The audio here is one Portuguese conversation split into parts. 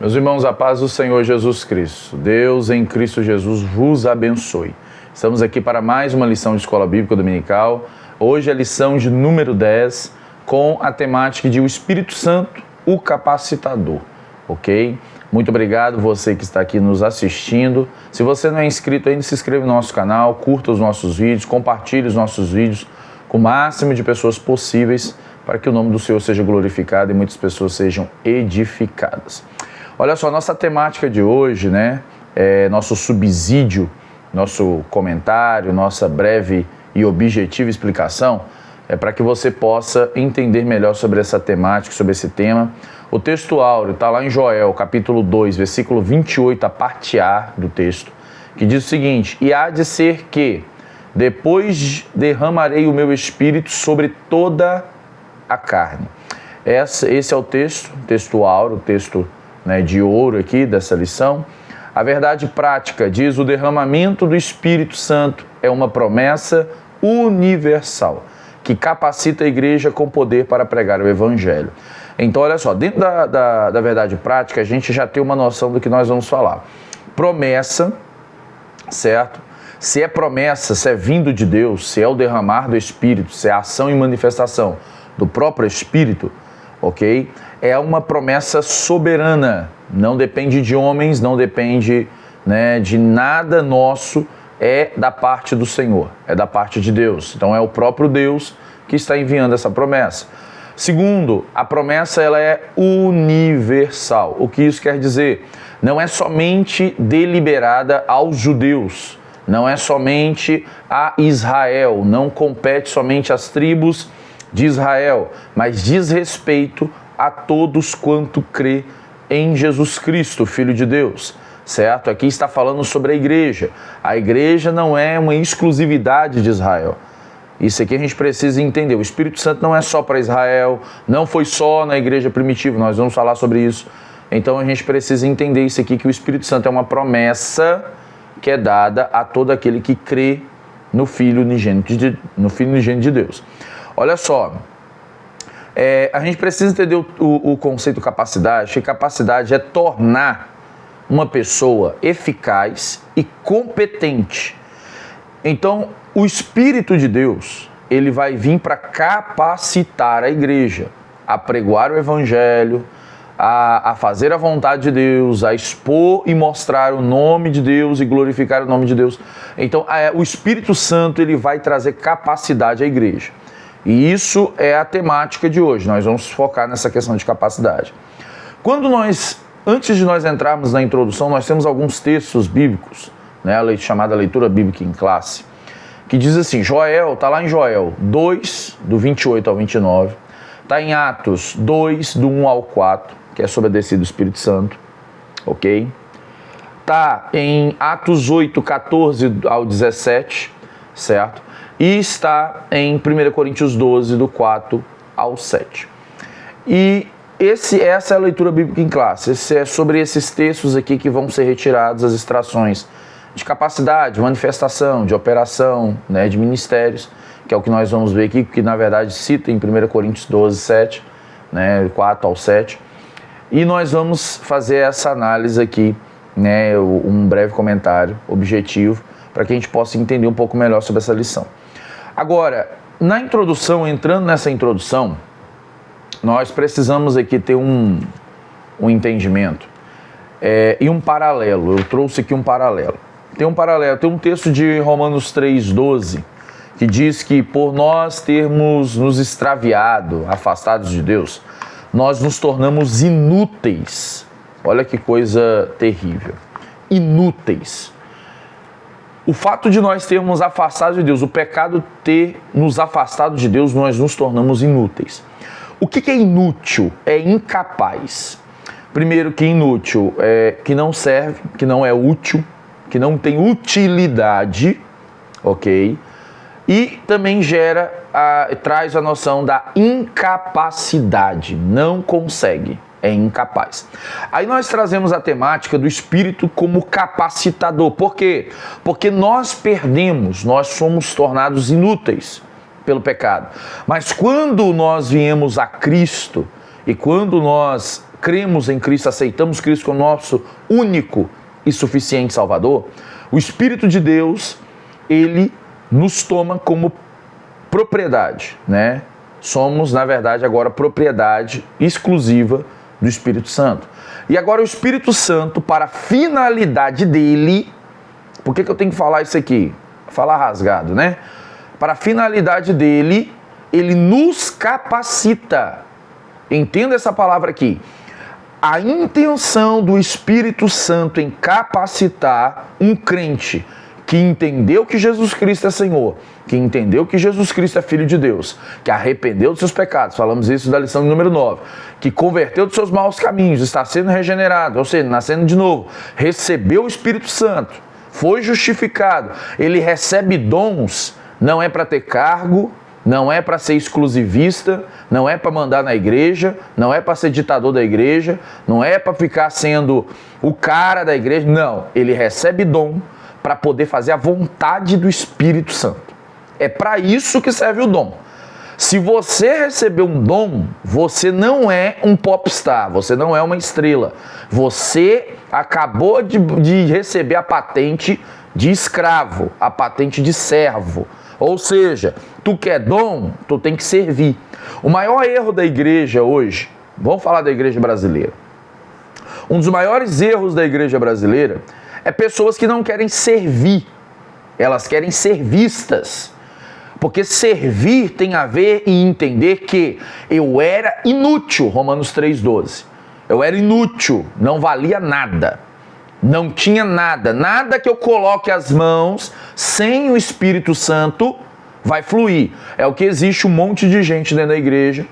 Meus irmãos, a paz do Senhor Jesus Cristo. Deus em Cristo Jesus vos abençoe. Estamos aqui para mais uma lição de Escola Bíblica Dominical. Hoje é a lição de número 10, com a temática de o Espírito Santo, o capacitador. Ok? Muito obrigado você que está aqui nos assistindo. Se você não é inscrito ainda, se inscreva no nosso canal, curta os nossos vídeos, compartilhe os nossos vídeos com o máximo de pessoas possíveis para que o nome do Senhor seja glorificado e muitas pessoas sejam edificadas. Olha só, nossa temática de hoje, nosso subsídio, nosso comentário, nossa breve e objetiva explicação é para que você possa entender melhor sobre essa temática, sobre esse tema. O texto áureo está lá em Joel, capítulo 2, versículo 28, a parte A do texto, que diz o seguinte: e há de ser que depois derramarei o meu espírito sobre toda a carne. Esse é o texto áureo, o texto de ouro aqui dessa lição. A verdade prática diz: o derramamento do Espírito Santo é uma promessa universal que capacita a igreja com poder para pregar o Evangelho. Então, olha só, dentro da verdade prática, a gente já tem uma noção do que nós vamos falar. Promessa, certo? Se é promessa, se é vindo de Deus, se é o derramar do Espírito, se é a ação e manifestação do próprio Espírito, ok? É uma promessa soberana, não depende de homens, não depende de nada nosso, é da parte do Senhor, é da parte de Deus. Então é o próprio Deus que está enviando essa promessa. Segundo, a promessa ela é universal. O que isso quer dizer? Não é somente deliberada aos judeus, não é somente a Israel, não compete somente às tribos de Israel, mas diz respeito a todos quanto crê em Jesus Cristo, Filho de Deus, certo? Aqui está falando sobre a igreja. A igreja não é uma exclusividade de Israel. Isso aqui a gente precisa entender. O Espírito Santo não é só para Israel, não foi só na igreja primitiva, nós vamos falar sobre isso. Então a gente precisa entender isso aqui, que o Espírito Santo é uma promessa que é dada a todo aquele que crê no Filho unigênito de Deus. Olha só, a gente precisa entender o conceito capacidade, que capacidade é tornar uma pessoa eficaz e competente. Então, o Espírito de Deus, ele vai vir para capacitar a igreja a pregoar o Evangelho, a fazer a vontade de Deus, a expor e mostrar o nome de Deus e glorificar o nome de Deus. Então, o Espírito Santo, ele vai trazer capacidade à igreja. E isso é a temática de hoje. Nós vamos focar nessa questão de capacidade. Antes de nós entrarmos na introdução, nós temos alguns textos bíblicos, a chamada leitura bíblica em classe, que diz assim, Joel, está lá em Joel 2, do 28 ao 29, está em Atos 2, do 1 ao 4, que é sobre a descida do Espírito Santo, ok? Está em Atos 8, 14 ao 17, certo? E está em 1 Coríntios 12, do 4 ao 7. E essa é a leitura bíblica em classe. É sobre esses textos aqui que vão ser retirados as extrações de capacidade, manifestação, de operação, de ministérios, que é o que nós vamos ver aqui, que na verdade cita em 1 Coríntios 12, 7, 4 ao 7. E nós vamos fazer essa análise aqui, um breve comentário objetivo, para que a gente possa entender um pouco melhor sobre essa lição. Agora, na introdução, entrando nessa introdução, nós precisamos aqui ter um entendimento e um paralelo. Eu trouxe aqui um paralelo. Tem um texto de Romanos 3,12, que diz que por nós termos nos extraviado, afastados de Deus, nós nos tornamos inúteis. Olha que coisa terrível. Inúteis. O fato de nós termos afastado de Deus, o pecado ter nos afastado de Deus, nós nos tornamos inúteis. O que é inútil? É incapaz. Primeiro, que inútil é que não serve, que não é útil, que não tem utilidade, ok? E também traz a noção da incapacidade, não consegue. É incapaz. Aí nós trazemos a temática do Espírito como capacitador. Por quê? Porque nós perdemos, nós somos tornados inúteis pelo pecado. Mas quando nós viemos a Cristo E quando nós cremos em Cristo, aceitamos Cristo como nosso único e suficiente Salvador, o Espírito de Deus, ele nos toma como propriedade, né? Somos, na verdade, agora propriedade exclusiva do Espírito Santo. E agora o Espírito Santo, para a finalidade dele, por que eu tenho que falar isso aqui? Falar rasgado, né? Para a finalidade dele, ele nos capacita. Entenda essa palavra aqui. A intenção do Espírito Santo em capacitar um crente que entendeu que Jesus Cristo é Senhor, que entendeu que Jesus Cristo é Filho de Deus, que arrependeu dos seus pecados, falamos isso da lição número 9, que converteu dos seus maus caminhos, está sendo regenerado, ou seja, nascendo de novo, recebeu o Espírito Santo, foi justificado, ele recebe dons, não é para ter cargo, não é para ser exclusivista, não é para mandar na igreja, não é para ser ditador da igreja, não é para ficar sendo o cara da igreja, não. Ele recebe dom para poder fazer a vontade do Espírito Santo. É para isso que serve o dom. Se você receber um dom, você não é um popstar, você não é uma estrela. Você acabou de receber a patente de escravo, a patente de servo. Ou seja, tu quer dom, tu tem que servir. O maior erro da igreja hoje, vamos falar da igreja brasileira. Um dos maiores erros da igreja brasileira é pessoas que não querem servir. Elas querem ser vistas. Porque servir tem a ver em entender que eu era inútil, Romanos 3,12. Eu era inútil, não valia nada. Não tinha nada, nada que eu coloque as mãos sem o Espírito Santo vai fluir. É o que existe um monte de gente dentro da igreja,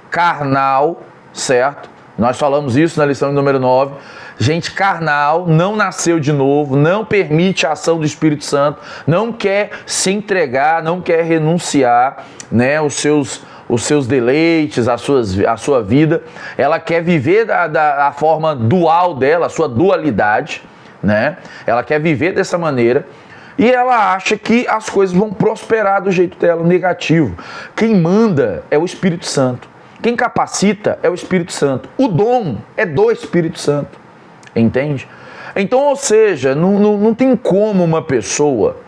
carnal, certo? Nós falamos isso na lição número 9. Gente carnal, não nasceu de novo, não permite a ação do Espírito Santo, não quer se entregar, não quer renunciar, né, os seus deleites, a sua vida. Ela quer viver da forma dual dela, a sua dualidade, né? Ela quer viver dessa maneira e ela acha que as coisas vão prosperar do jeito dela, negativo. Quem manda é o Espírito Santo. Quem capacita é o Espírito Santo. O dom é do Espírito Santo. Entende? Então, ou seja, não tem como uma pessoa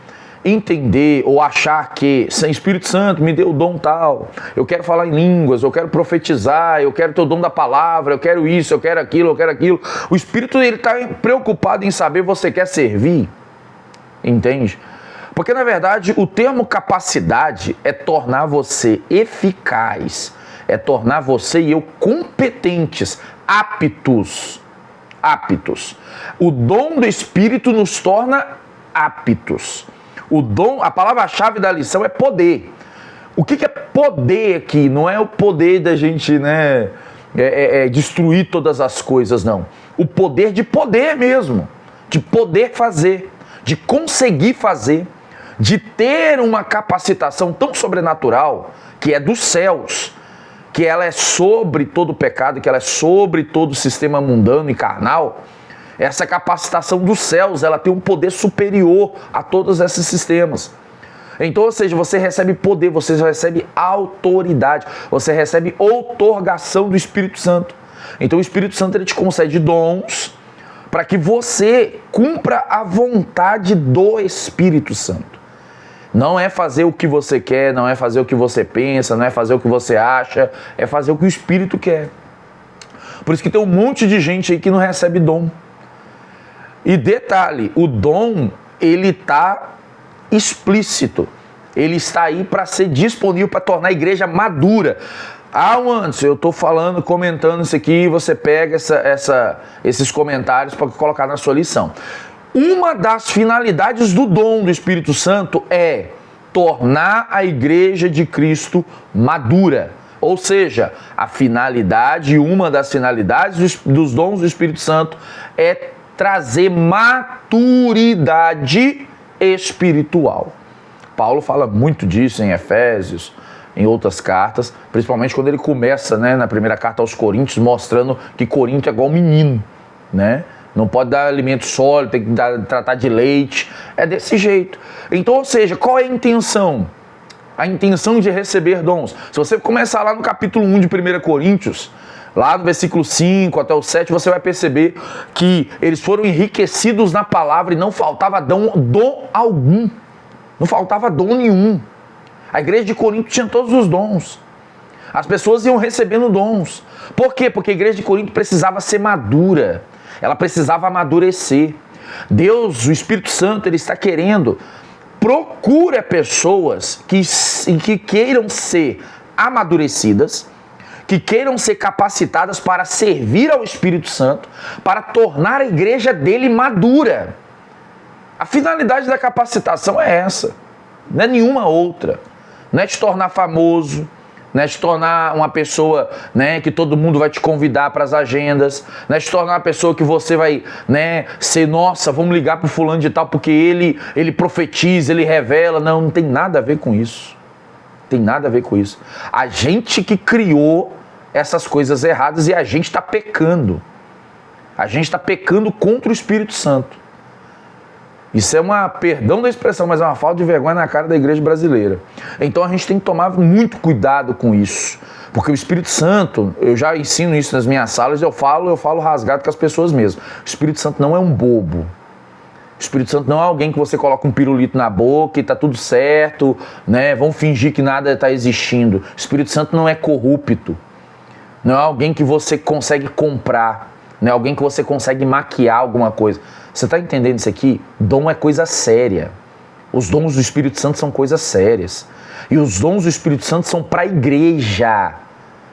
entender ou achar que o Espírito Santo me deu o dom tal, eu quero falar em línguas, eu quero profetizar, eu quero ter o dom da palavra, eu quero isso, eu quero aquilo, eu quero aquilo. O Espírito está preocupado em saber você quer servir, entende? Porque na verdade o termo capacidade é tornar você eficaz, é tornar você e eu competentes, aptos. O dom do Espírito nos torna aptos. O dom, a palavra-chave da lição é poder. O que é poder aqui? Não é o poder da gente, né, destruir todas as coisas, não. O poder de poder mesmo, de poder fazer, de conseguir fazer, de ter uma capacitação tão sobrenatural que é dos céus, que ela é sobre todo o pecado, que ela é sobre todo o sistema mundano e carnal. Essa capacitação dos céus, ela tem um poder superior a todos esses sistemas. Então, ou seja, você recebe poder, você recebe autoridade, você recebe outorgação do Espírito Santo. Então o Espírito Santo ele te concede dons para que você cumpra a vontade do Espírito Santo. Não é fazer o que você quer, não é fazer o que você pensa, não é fazer o que você acha, é fazer o que o Espírito quer. Por isso que tem um monte de gente aí que não recebe dom. E detalhe, o dom, ele está explícito. Ele está aí para ser disponível para tornar a igreja madura. Anderson, eu estou falando, comentando isso aqui, você pega esses comentários para colocar na sua lição. Uma das finalidades do dom do Espírito Santo é tornar a igreja de Cristo madura. Ou seja, a finalidade, uma das finalidades dos dons do Espírito Santo é trazer maturidade espiritual. Paulo fala muito disso em Efésios, em outras cartas, principalmente quando ele começa, né, na primeira carta aos Coríntios, mostrando que Corinto é igual menino, né? Não pode dar alimento sólido, tem que tratar de leite. É desse jeito. Então, ou seja, qual é a intenção? A intenção de receber dons. Se você começar lá no capítulo 1 de 1 Coríntios, Lá no versículo 5 até o 7, você vai perceber que eles foram enriquecidos na palavra e não faltava dom algum. Não faltava dom nenhum. A igreja de Corinto tinha todos os dons. As pessoas iam recebendo dons. Por quê? Porque a igreja de Corinto precisava ser madura. Ela precisava amadurecer. Deus, o Espírito Santo, ele está querendo, procura pessoas que queiram ser amadurecidas, que queiram ser capacitadas para servir ao Espírito Santo, para tornar a igreja dele madura. A finalidade da capacitação é essa, não é nenhuma outra. Não é te tornar famoso, não é te tornar uma pessoa, né, que todo mundo vai te convidar para as agendas, não é te tornar uma pessoa que você vai, né, ser, nossa, vamos ligar para o fulano de tal porque ele profetiza, ele revela. Não tem nada a ver com isso. Tem nada a ver com isso. A gente que criou essas coisas erradas e a gente está pecando. A gente está pecando contra o Espírito Santo. Isso é uma, perdão da expressão, mas é uma falta de vergonha na cara da igreja brasileira. Então a gente tem que tomar muito cuidado com isso. Porque o Espírito Santo, eu já ensino isso nas minhas salas, eu falo rasgado com as pessoas mesmo. O Espírito Santo não é um bobo. O Espírito Santo não é alguém que você coloca um pirulito na boca e tá tudo certo, né? Vamos fingir que nada está existindo. O Espírito Santo não é corrupto. Não é alguém que você consegue comprar. Não é alguém que você consegue maquiar alguma coisa. Você está entendendo isso aqui? Dom é coisa séria. Os dons do Espírito Santo são coisas sérias. E os dons do Espírito Santo são para a igreja.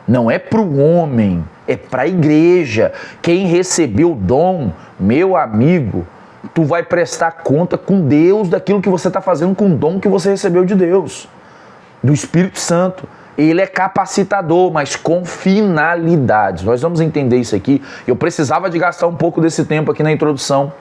Não é para o homem, é para a igreja. Quem recebeu o dom, meu amigo, tu vai prestar conta com Deus daquilo que você está fazendo com o dom que você recebeu de Deus, do Espírito Santo. Ele é capacitador, mas com finalidades. Nós vamos entender isso aqui. Eu precisava de gastar um pouco desse tempo aqui na introdução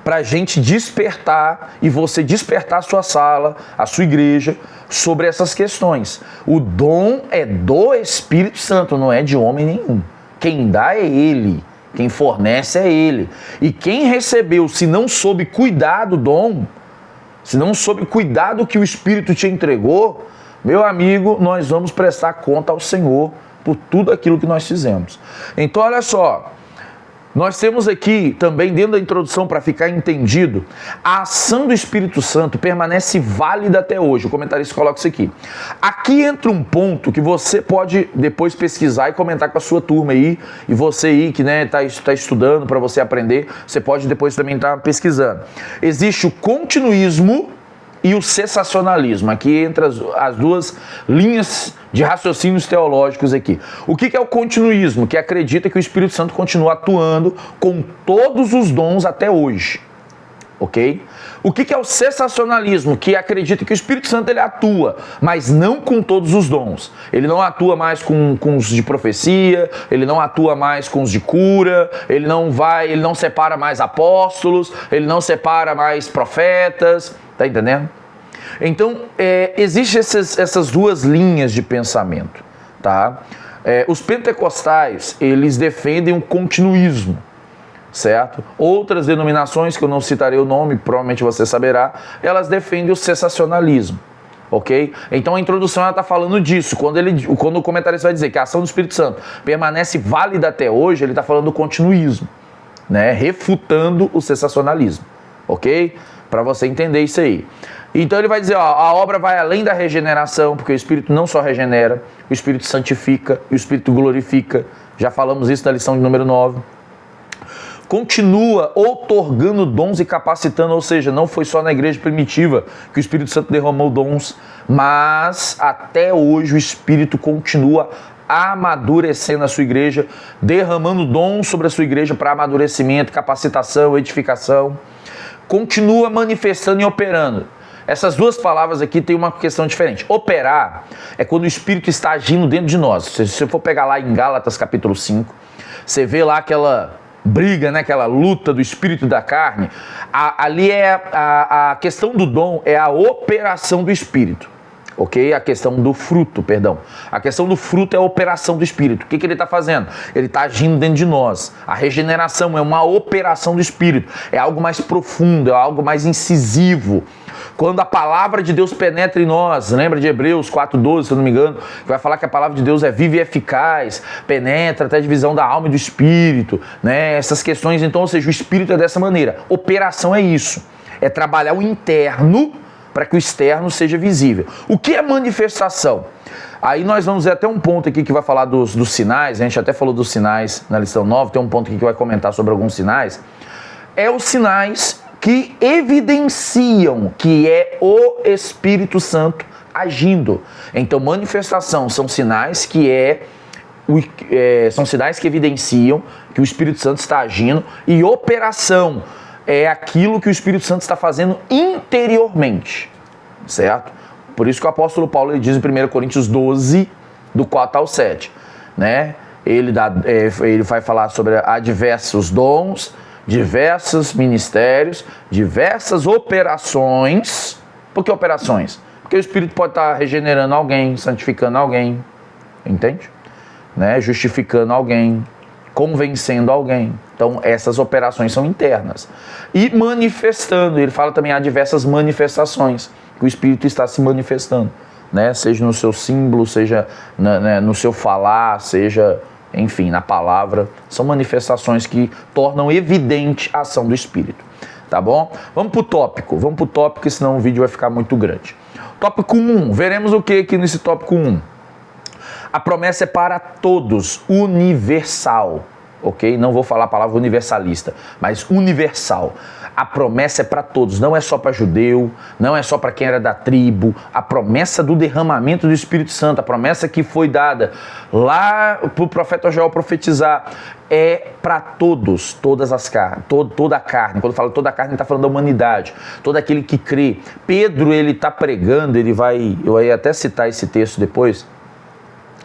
para a gente despertar e você despertar a sua sala, a sua igreja, sobre essas questões. O dom é do Espírito Santo, não é de homem nenhum. Quem dá é Ele, quem fornece é Ele. E quem recebeu, se não soube cuidar do dom, se não soube cuidar do que o Espírito te entregou, meu amigo, nós vamos prestar conta ao Senhor por tudo aquilo que nós fizemos. Então, olha só, nós temos aqui também, dentro da introdução, para ficar entendido, a ação do Espírito Santo permanece válida até hoje. O comentarista coloca isso aqui. Aqui entra um ponto que você pode depois pesquisar e comentar com a sua turma aí, e você aí que tá estudando para você aprender, você pode depois também estar pesquisando. Existe o continuismo e o cessacionalismo, aqui entre as duas linhas de raciocínios teológicos aqui. O que é o continuismo? Que acredita que o Espírito Santo continua atuando com todos os dons até hoje, ok? O que é o cessacionalismo? Que acredita que o Espírito Santo ele atua, mas não com todos os dons. Ele não atua mais com os de profecia, ele não atua mais com os de cura, ele não separa mais apóstolos, ele não separa mais profetas. Tá entendendo? Então, existem essas duas linhas de pensamento, tá? Os pentecostais, eles defendem um continuismo, certo? Outras denominações, que eu não citarei o nome, provavelmente você saberá, elas defendem o cessacionalismo, ok? Então, a introdução ela está falando disso. Quando o comentarista vai dizer que a ação do Espírito Santo permanece válida até hoje, ele está falando do continuismo, né? Refutando o cessacionalismo, ok? Para você entender isso aí. Então ele vai dizer, ó, a obra vai além da regeneração, porque o Espírito não só regenera, o Espírito santifica, o Espírito glorifica. Já falamos isso na lição de número 9. Continua outorgando dons e capacitando, ou seja, não foi só na igreja primitiva que o Espírito Santo derramou dons, mas até hoje o Espírito continua amadurecendo a sua igreja, derramando dons sobre a sua igreja para amadurecimento, capacitação, edificação. Continua manifestando e operando. Essas duas palavras aqui têm uma questão diferente. Operar é quando o Espírito está agindo dentro de nós. Se você for pegar lá em Gálatas capítulo 5, você vê lá aquela briga, né, aquela luta do Espírito e da carne. Ali a questão do dom é a operação do Espírito. Ok? A questão do fruto, perdão. A questão do fruto é a operação do Espírito. O que ele está fazendo? Ele está agindo dentro de nós. A regeneração é uma operação do Espírito. É algo mais profundo, é algo mais incisivo. Quando a palavra de Deus penetra em nós, lembra de Hebreus 4:12, se eu não me engano, que vai falar que a palavra de Deus é viva e eficaz, penetra até a divisão da alma e do espírito, né? Essas questões, então, ou seja, o espírito é dessa maneira. Operação é isso, é trabalhar o interno para que o externo seja visível. O que é manifestação? Aí nós vamos ver até um ponto aqui que vai falar dos sinais, a gente até falou dos sinais na lição 9, tem um ponto aqui que vai comentar sobre alguns sinais. É os sinais que evidenciam que é o Espírito Santo agindo. Então, manifestação são sinais que são sinais que evidenciam que o Espírito Santo está agindo, e operação é aquilo que o Espírito Santo está fazendo interiormente, certo? Por isso que o apóstolo Paulo ele diz em 1 Coríntios 12, do 4 ao 7, né? Ele vai falar sobre há diversos dons, diversos ministérios, diversas operações. Por que operações? Porque o Espírito pode estar regenerando alguém, santificando alguém, entende? Né? Justificando alguém, convencendo alguém. Então, essas operações são internas. E manifestando, ele fala também há diversas manifestações que o Espírito está se manifestando, né? Seja no seu símbolo, seja no seu falar, seja, enfim, na palavra. São manifestações que tornam evidente a ação do Espírito, tá bom? Vamos para o tópico, senão o vídeo vai ficar muito grande. Tópico 1, veremos o que aqui nesse tópico 1? A promessa é para todos, universal, ok? Não vou falar a palavra universalista, mas universal. A promessa é para todos, não é só para judeu, não é só para quem era da tribo. A promessa do derramamento do Espírito Santo, a promessa que foi dada lá para o profeta Joel profetizar, é para todos, todas as carnes, toda a carne. Quando fala toda a carne, ele está falando da humanidade, todo aquele que crê. Pedro, ele está pregando, eu ia até citar esse texto depois,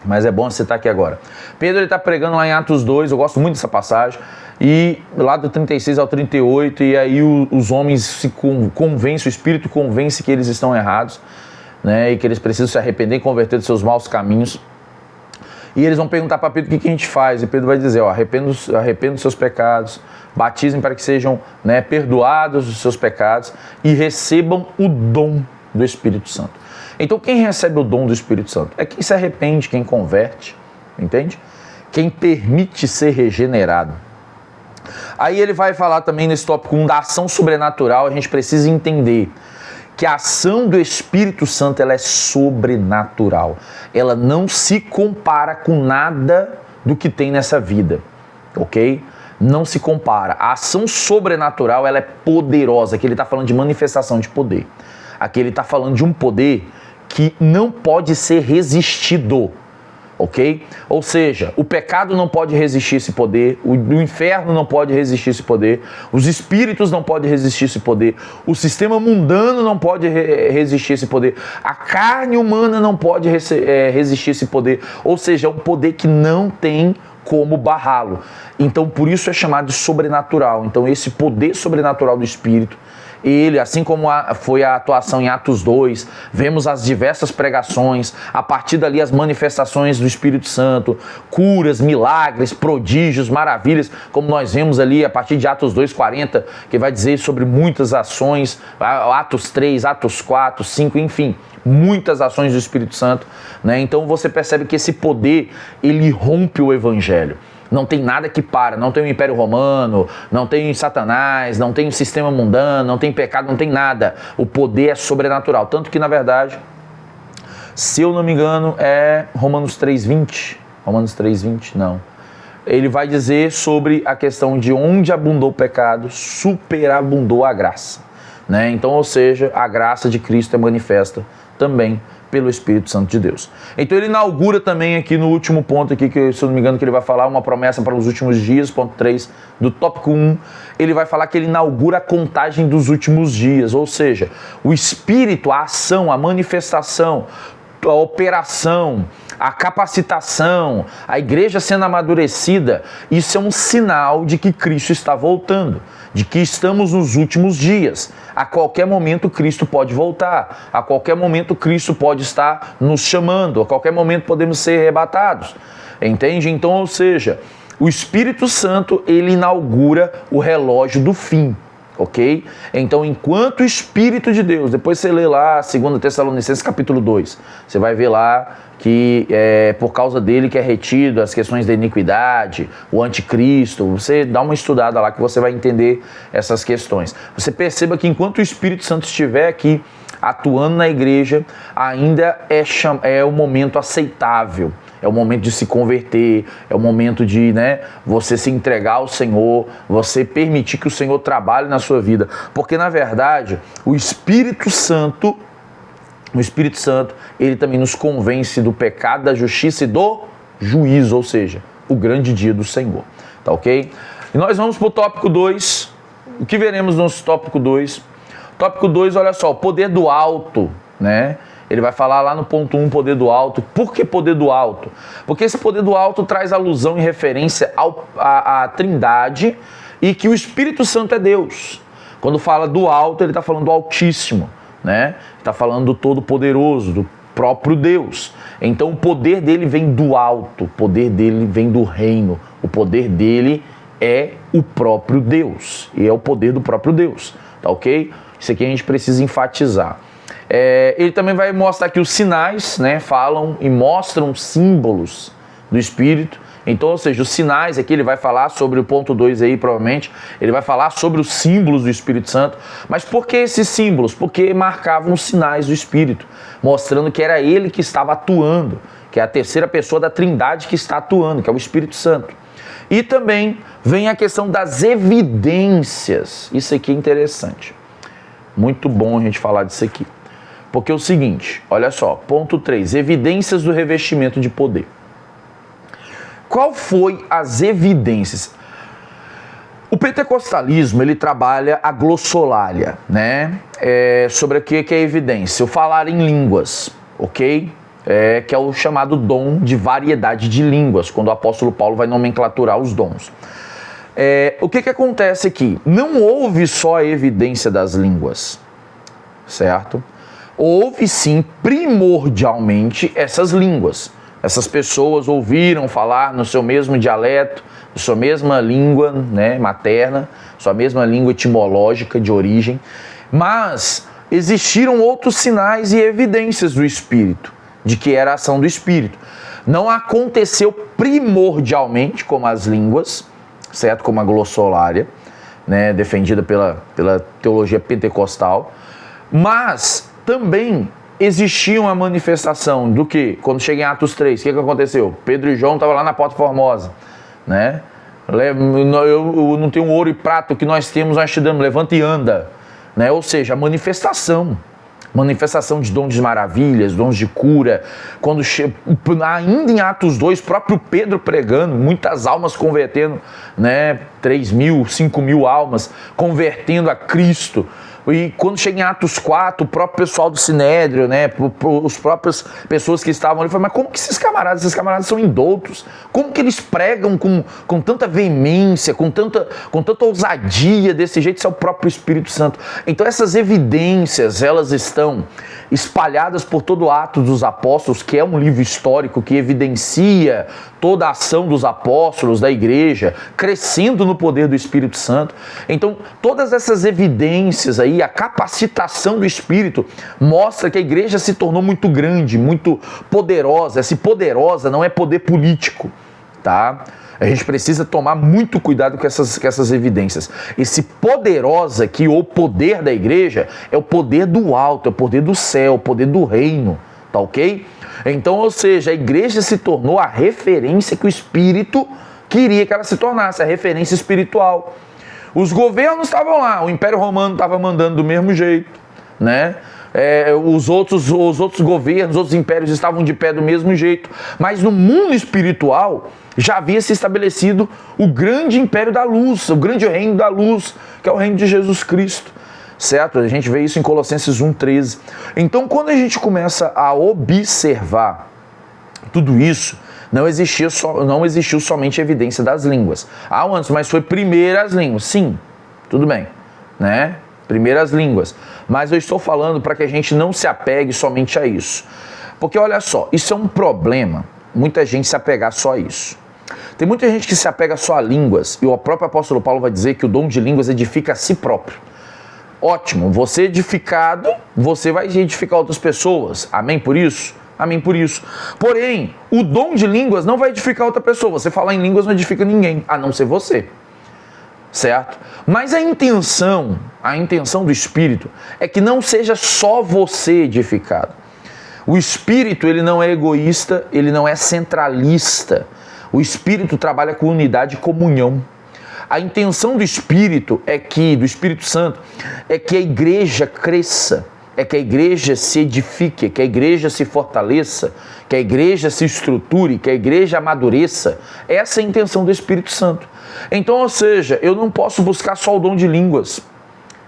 mas é bom citar aqui agora. Pedro está pregando lá em Atos 2, eu gosto muito dessa passagem, e lá do 36 ao 38, e aí os homens se convencem, o Espírito convence que eles estão errados, né, e que eles precisam se arrepender e converter dos seus maus caminhos. E eles vão perguntar para Pedro o que a gente faz, e Pedro vai dizer, arrependa dos seus pecados, batizem para que sejam, né, perdoados os seus pecados e recebam o dom do Espírito Santo. Então, quem recebe o dom do Espírito Santo? É quem se arrepende, quem converte, entende? Quem permite ser regenerado. Aí ele vai falar também nesse tópico 1 da ação sobrenatural. A gente precisa entender que a ação do Espírito Santo ela é sobrenatural. Ela não se compara com nada do que tem nessa vida, ok? Não se compara. A ação sobrenatural ela é poderosa. Aqui ele está falando de manifestação de poder. Aqui ele está falando de um poder que não pode ser resistido, ok? Ou seja, o pecado não pode resistir esse poder, o inferno não pode resistir esse poder, os espíritos não podem resistir esse poder, o sistema mundano não pode resistir esse poder, a carne humana não pode resistir esse poder, ou seja, é um poder que não tem como barrá-lo. Então, por isso é chamado de sobrenatural. Então, esse poder sobrenatural do Espírito, ele, assim como foi a atuação em Atos 2, vemos as diversas pregações, a partir dali as manifestações do Espírito Santo, curas, milagres, prodígios, maravilhas, como nós vemos ali a partir de Atos 2:40, que vai dizer sobre muitas ações, Atos 3, Atos 4, 5, enfim, muitas ações do Espírito Santo, né? Então você percebe que esse poder, ele rompe o Evangelho. Não tem nada que para, não tem o Império Romano, não tem Satanás, não tem o sistema mundano, não tem pecado, não tem nada. O poder é sobrenatural. Tanto que, na verdade, se eu não me engano, é Romanos 3:20. Romanos 3:20, não. Ele vai dizer sobre a questão de onde abundou o pecado, superabundou a graça, né? Então, ou seja, a graça de Cristo é manifesta também pelo Espírito Santo de Deus. Então ele inaugura também aqui no último ponto aqui, que se eu não me engano que ele vai falar, uma promessa para os últimos dias, ponto 3 do tópico 1, ele vai falar que ele inaugura a contagem dos últimos dias, ou seja, o Espírito, a ação, a manifestação, a operação, a capacitação, a igreja sendo amadurecida, isso é um sinal de que Cristo está voltando, de que estamos nos últimos dias. A qualquer momento Cristo pode voltar, a qualquer momento Cristo pode estar nos chamando, a qualquer momento podemos ser arrebatados, entende? Então, ou seja, o Espírito Santo, ele inaugura o relógio do fim, ok? Então, enquanto o Espírito de Deus, depois você lê lá 2 Tessalonicenses capítulo 2, você vai ver lá que é por causa dele que é retido as questões da iniquidade, o anticristo. Você dá uma estudada lá que você vai entender essas questões. Você perceba que enquanto o Espírito Santo estiver aqui atuando na igreja, ainda é o momento aceitável. É o momento de se converter, é o momento de você se entregar ao Senhor, você permitir que o Senhor trabalhe na sua vida. Porque, na verdade, o Espírito Santo, ele também nos convence do pecado, da justiça e do juízo, ou seja, o grande dia do Senhor. Tá ok? E nós vamos para o tópico 2. O que veremos no tópico 2? Tópico 2, olha só, o poder do alto, né? Ele vai falar lá no ponto 1, poder do alto. Por que poder do alto? Porque esse poder do alto traz alusão e referência à Trindade e que o Espírito Santo é Deus. Quando fala do alto, ele está falando do Altíssimo, né? Está falando do Todo-Poderoso, do próprio Deus. Então o poder dele vem do alto, o poder dele vem do reino, o poder dele é o próprio Deus, e é o poder do próprio Deus, tá ok? Isso aqui a gente precisa enfatizar. Ele também vai mostrar que os sinais, né, falam e mostram símbolos do Espírito. Então, ou seja, os sinais aqui, ele vai falar sobre o ponto 2 aí, provavelmente, ele vai falar sobre os símbolos do Espírito Santo. Mas por que esses símbolos? Porque marcavam os sinais do Espírito, mostrando que era ele que estava atuando, que é a terceira pessoa da Trindade que está atuando, que é o Espírito Santo. E também vem a questão das evidências. Isso aqui é interessante. Muito bom a gente falar disso aqui. Porque é o seguinte, olha só, ponto 3, evidências do revestimento de poder. Qual foi as evidências? O pentecostalismo, ele trabalha a glossolalia, né? Sobre o que é evidência? O falar em línguas, ok? Que é o chamado dom de variedade de línguas, quando o apóstolo Paulo vai nomenclaturar os dons. O que acontece aqui? Não houve só a evidência das línguas, certo? Houve sim, primordialmente, essas línguas. Essas pessoas ouviram falar no seu mesmo dialeto, na sua mesma língua, né, materna, sua mesma língua etimológica de origem, mas existiram outros sinais e evidências do Espírito, de que era a ação do Espírito. Não aconteceu primordialmente como as línguas, certo? Como a glossolalia, né, defendida pela teologia pentecostal, mas também existia uma manifestação do que? Quando chega em Atos 3, o que aconteceu? Pedro e João estavam lá na Porta Formosa, né? Eu não tenho ouro e prata, o que nós temos nós te damos, levanta e anda, né? Ou seja, a manifestação de dons de maravilhas, dons de cura, ainda em Atos 2, próprio Pedro pregando, muitas almas convertendo, né? 3.000, 5.000 almas convertendo a Cristo. E quando chega em Atos 4, o próprio pessoal do Sinédrio, né, os próprias pessoas que estavam ali, falam, mas como que esses camaradas são indoutos? Como que eles pregam com tanta veemência, com tanta ousadia desse jeito? Isso é o próprio Espírito Santo. Então essas evidências, elas estão espalhadas por todo o Atos dos Apóstolos, que é um livro histórico que evidencia toda a ação dos apóstolos, da igreja, crescendo no poder do Espírito Santo. Então, todas essas evidências aí, a capacitação do Espírito, mostra que a igreja se tornou muito grande, muito poderosa. Essa poderosa não é poder político, tá? A gente precisa tomar muito cuidado com essas evidências. Esse poderosa aqui, ou poder da igreja, é o poder do alto, é o poder do céu, o poder do reino, tá ok? Então, ou seja, a igreja se tornou a referência que o Espírito queria que ela se tornasse, a referência espiritual. Os governos estavam lá, o Império Romano estava mandando do mesmo jeito, né? Os outros governos, os outros impérios estavam de pé do mesmo jeito, mas no mundo espiritual já havia se estabelecido o grande império da luz, o grande reino da luz, que é o reino de Jesus Cristo, certo? A gente vê isso em Colossenses 1,13. Então, quando a gente começa a observar tudo isso, não existiu somente evidência das línguas. Antes, mas foi primeiro as línguas. Sim, tudo bem, né? Primeiro as línguas. Mas eu estou falando para que a gente não se apegue somente a isso. Porque olha só, isso é um problema, muita gente se apegar só a isso. Tem muita gente que se apega só a línguas, e o próprio apóstolo Paulo vai dizer que o dom de línguas edifica a si próprio. Ótimo, você edificado, você vai edificar outras pessoas. Amém por isso? Amém por isso. Porém, o dom de línguas não vai edificar outra pessoa. Você falar em línguas não edifica ninguém, a não ser você. Certo? Mas a intenção do Espírito é que não seja só você edificado. O Espírito, ele não é egoísta, ele não é centralista. O Espírito trabalha com unidade e comunhão. A intenção do Espírito do Espírito Santo, é que a igreja cresça, é que a igreja se edifique, que a igreja se fortaleça, que a igreja se estruture, que a igreja amadureça. Essa é a intenção do Espírito Santo. Então, ou seja, eu não posso buscar só o dom de línguas,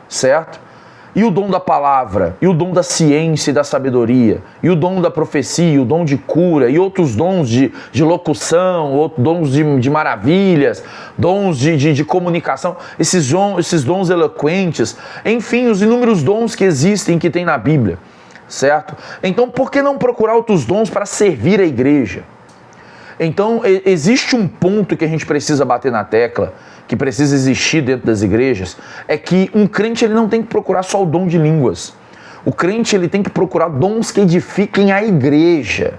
certo? E o dom da palavra, e o dom da ciência e da sabedoria, e o dom da profecia, o dom de cura, e outros dons de locução, outros dons de maravilhas, dons de comunicação, esses dons eloquentes, enfim, os inúmeros dons que existem, que tem na Bíblia, certo? Então, por que não procurar outros dons para servir a igreja? Então, existe um ponto que a gente precisa bater na tecla, que precisa existir dentro das igrejas, é que um crente ele não tem que procurar só o dom de línguas. O crente ele tem que procurar dons que edifiquem a igreja.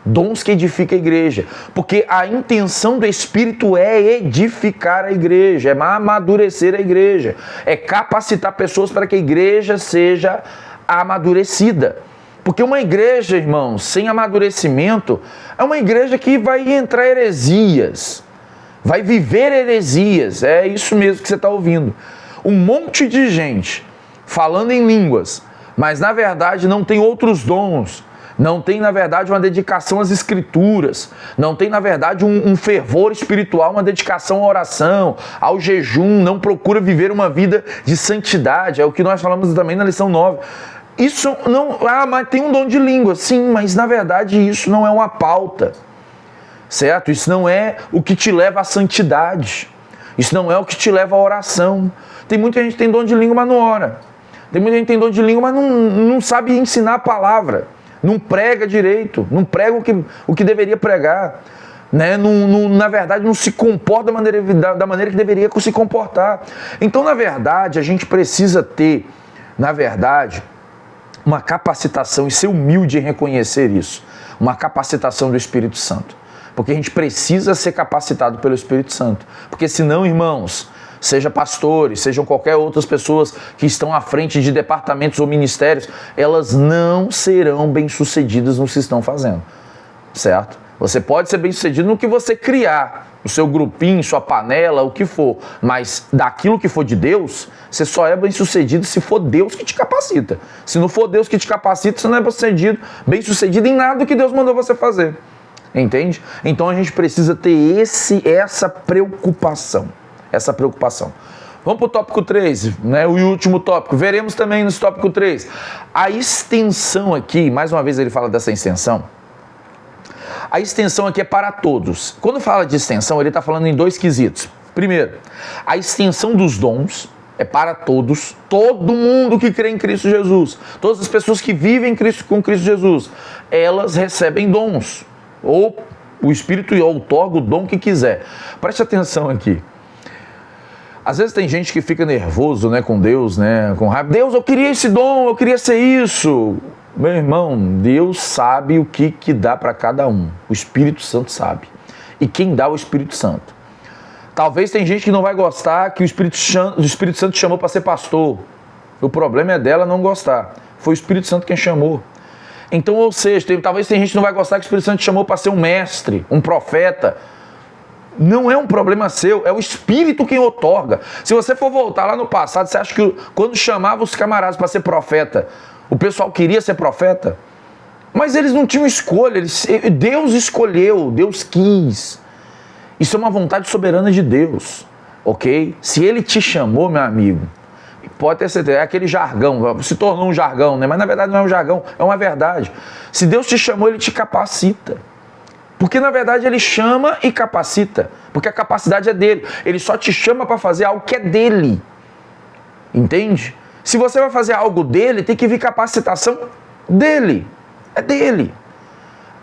Dons que edifiquem a igreja. Porque a intenção do Espírito é edificar a igreja, é amadurecer a igreja, é capacitar pessoas para que a igreja seja amadurecida. Porque uma igreja, irmãos, sem amadurecimento, é uma igreja que vai entrar heresias, vai viver heresias, é isso mesmo que você está ouvindo. Um monte de gente falando em línguas, mas na verdade não tem outros dons, não tem na verdade uma dedicação às escrituras, não tem na verdade um fervor espiritual, uma dedicação à oração, ao jejum, não procura viver uma vida de santidade, é o que nós falamos também na lição 9. Isso não... mas tem um dom de língua, sim, mas na verdade isso não é uma pauta, certo? Isso não é o que te leva à santidade, isso não é o que te leva à oração. Tem muita gente que tem dom de língua, mas não ora. Tem muita gente que tem dom de língua, mas não sabe ensinar a palavra, não prega direito, não prega o que deveria pregar, né? Na verdade não se comporta da maneira que deveria se comportar. Então, na verdade, a gente precisa ter, na verdade, uma capacitação, e ser humilde em reconhecer isso, uma capacitação do Espírito Santo, porque a gente precisa ser capacitado pelo Espírito Santo, porque senão, irmãos, seja pastores, sejam qualquer outras pessoas que estão à frente de departamentos ou ministérios, elas não serão bem-sucedidas no que estão fazendo, certo? Você pode ser bem-sucedido no que você criar, o seu grupinho, sua panela, o que for, mas daquilo que for de Deus, você só é bem-sucedido se for Deus que te capacita. Se não for Deus que te capacita, você não é bem-sucedido em nada do que Deus mandou você fazer. Entende? Então a gente precisa ter essa preocupação. Vamos para o tópico 3, né? O último tópico. Veremos também nesse tópico 3. A extensão aqui, mais uma vez ele fala dessa extensão. A extensão aqui é para todos. Quando fala de extensão, ele está falando em dois quesitos. Primeiro, a extensão dos dons é para todos, todo mundo que crê em Cristo Jesus, todas as pessoas que vivem com Cristo Jesus, elas recebem dons, ou o Espírito outorga o dom que quiser. Preste atenção aqui. Às vezes tem gente que fica nervoso, né, com Deus, né, com raiva. Deus, eu queria esse dom, eu queria ser isso. Meu irmão, Deus sabe o que dá para cada um. O Espírito Santo sabe. E quem dá é o Espírito Santo. Talvez tem gente que não vai gostar que o Espírito Santo chamou para ser pastor. O problema é dela não gostar. Foi o Espírito Santo quem chamou. Então, ou seja, talvez tem gente que não vai gostar que o Espírito Santo chamou para ser um mestre, um profeta. Não é um problema seu, é o Espírito quem outorga. Se você for voltar lá no passado, você acha que quando chamava os camaradas para ser profeta, o pessoal queria ser profeta? Mas eles não tinham escolha, Deus escolheu, Deus quis. Isso é uma vontade soberana de Deus, ok? Se Ele te chamou, meu amigo, pode ter certeza, é aquele jargão, se tornou um jargão, né? Mas na verdade não é um jargão, é uma verdade. Se Deus te chamou, Ele te capacita. Porque na verdade Ele chama e capacita, porque a capacidade é dele. Ele só te chama para fazer algo que é dele, entende? Se você vai fazer algo dele, tem que vir capacitação dele. É dele.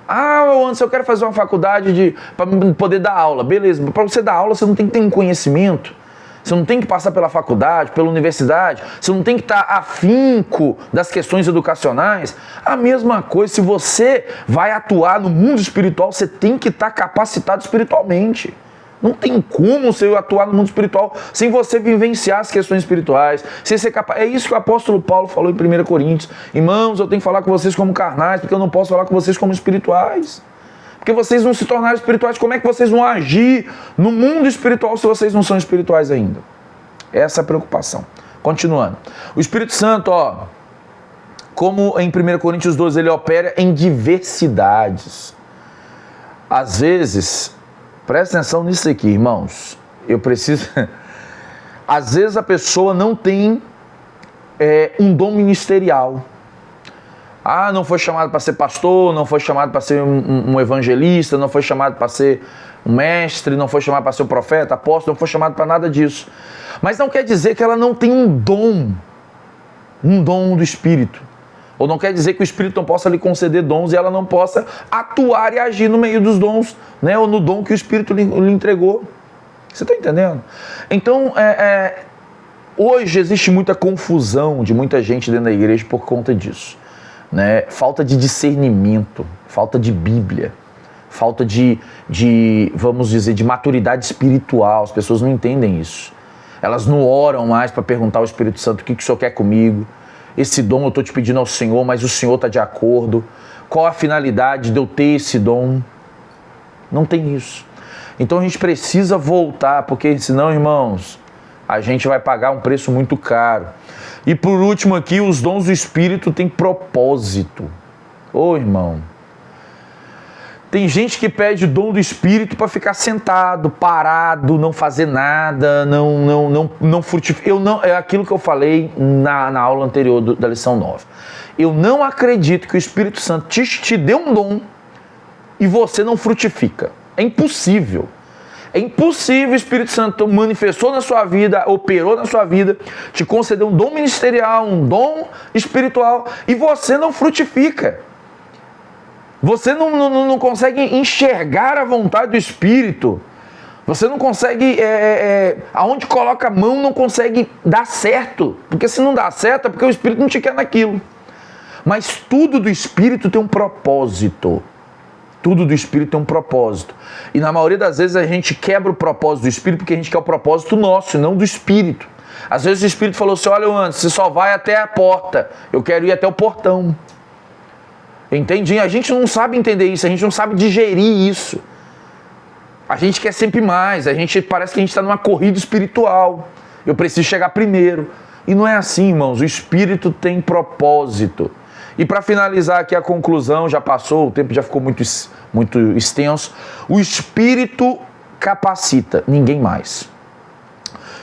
Ah, Anderson, eu quero fazer uma faculdade para poder dar aula. Beleza, para você dar aula, você não tem que ter um conhecimento. Você não tem que passar pela faculdade, pela universidade, você não tem que estar afinco das questões educacionais. A mesma coisa, se você vai atuar no mundo espiritual, você tem que estar capacitado espiritualmente. Não tem como você atuar no mundo espiritual sem você vivenciar as questões espirituais, sem ser capaz. É isso que o apóstolo Paulo falou em 1 Coríntios. Irmãos, eu tenho que falar com vocês como carnais, porque eu não posso falar com vocês como espirituais. Porque vocês não se tornaram espirituais, como é que vocês vão agir no mundo espiritual se vocês não são espirituais ainda? Essa é a preocupação. Continuando. O Espírito Santo, como em 1 Coríntios 12, ele opera em diversidades. Às vezes, presta atenção nisso aqui, irmãos. Eu preciso... Às vezes a pessoa não tem um dom ministerial. Não foi chamado para ser pastor, não foi chamado para ser um evangelista, não foi chamado para ser um mestre, não foi chamado para ser um profeta, apóstolo, não foi chamado para nada disso. Mas não quer dizer que ela não tem um dom do Espírito. Ou não quer dizer que o Espírito não possa lhe conceder dons e ela não possa atuar e agir no meio dos dons, né? Ou no dom que o Espírito lhe entregou. Você está entendendo? Então, hoje existe muita confusão de muita gente dentro da igreja por conta disso. Né? Falta de discernimento, falta de Bíblia, falta de, vamos dizer, de maturidade espiritual. As pessoas não entendem isso. Elas não oram mais para perguntar ao Espírito Santo o que o Senhor quer comigo. Esse dom eu estou te pedindo ao Senhor, mas o Senhor está de acordo. Qual a finalidade de eu ter esse dom? Não tem isso. Então a gente precisa voltar, porque senão, irmãos, a gente vai pagar um preço muito caro. E por último aqui, os dons do Espírito têm propósito. Irmão, tem gente que pede o dom do Espírito para ficar sentado, parado, não fazer nada, não frutificar. É aquilo que eu falei na aula anterior da lição 9. Eu não acredito que o Espírito Santo te dê um dom e você não frutifica. É impossível. É impossível o Espírito Santo manifestou na sua vida, operou na sua vida, te concedeu um dom ministerial, um dom espiritual, e você não frutifica. Você não consegue enxergar a vontade do Espírito. Você não consegue, aonde coloca a mão não consegue dar certo. Porque se não dá certo é porque o Espírito não te quer naquilo. Mas tudo do Espírito tem um propósito. Tudo do Espírito tem um propósito. E na maioria das vezes a gente quebra o propósito do Espírito porque a gente quer o propósito nosso, não do Espírito. Às vezes o Espírito falou assim, olha, Anderson, você só vai até a porta, eu quero ir até o portão. Entendi? A gente não sabe entender isso, a gente não sabe digerir isso. A gente quer sempre mais, parece que a gente está numa corrida espiritual. Eu preciso chegar primeiro. E não é assim, irmãos, o Espírito tem propósito. E para finalizar aqui a conclusão, já passou, o tempo já ficou muito extenso. O Espírito capacita, ninguém mais.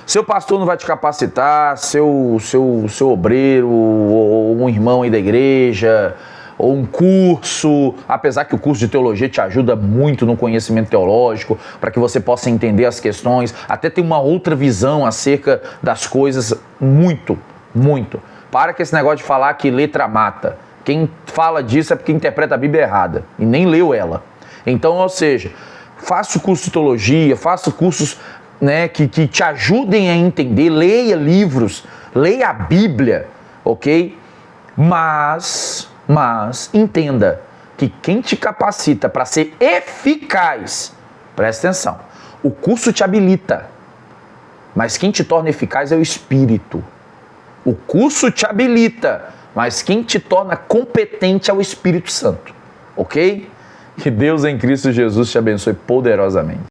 Seu pastor não vai te capacitar, seu obreiro, ou um irmão aí da igreja, ou um curso, apesar que o curso de teologia te ajuda muito no conhecimento teológico, para que você possa entender as questões, até ter uma outra visão acerca das coisas, muito. Para com esse negócio de falar que letra mata. Quem fala disso é porque interpreta a Bíblia errada e nem leu ela. Então, ou seja, faça o curso de teologia, faça cursos, né, que te ajudem a entender, leia livros, leia a Bíblia, ok? Mas entenda que quem te capacita para ser eficaz, presta atenção, o curso te habilita, mas quem te torna eficaz é o Espírito. O curso te habilita, mas quem te torna competente é o Espírito Santo, ok? Que Deus em Cristo Jesus te abençoe poderosamente.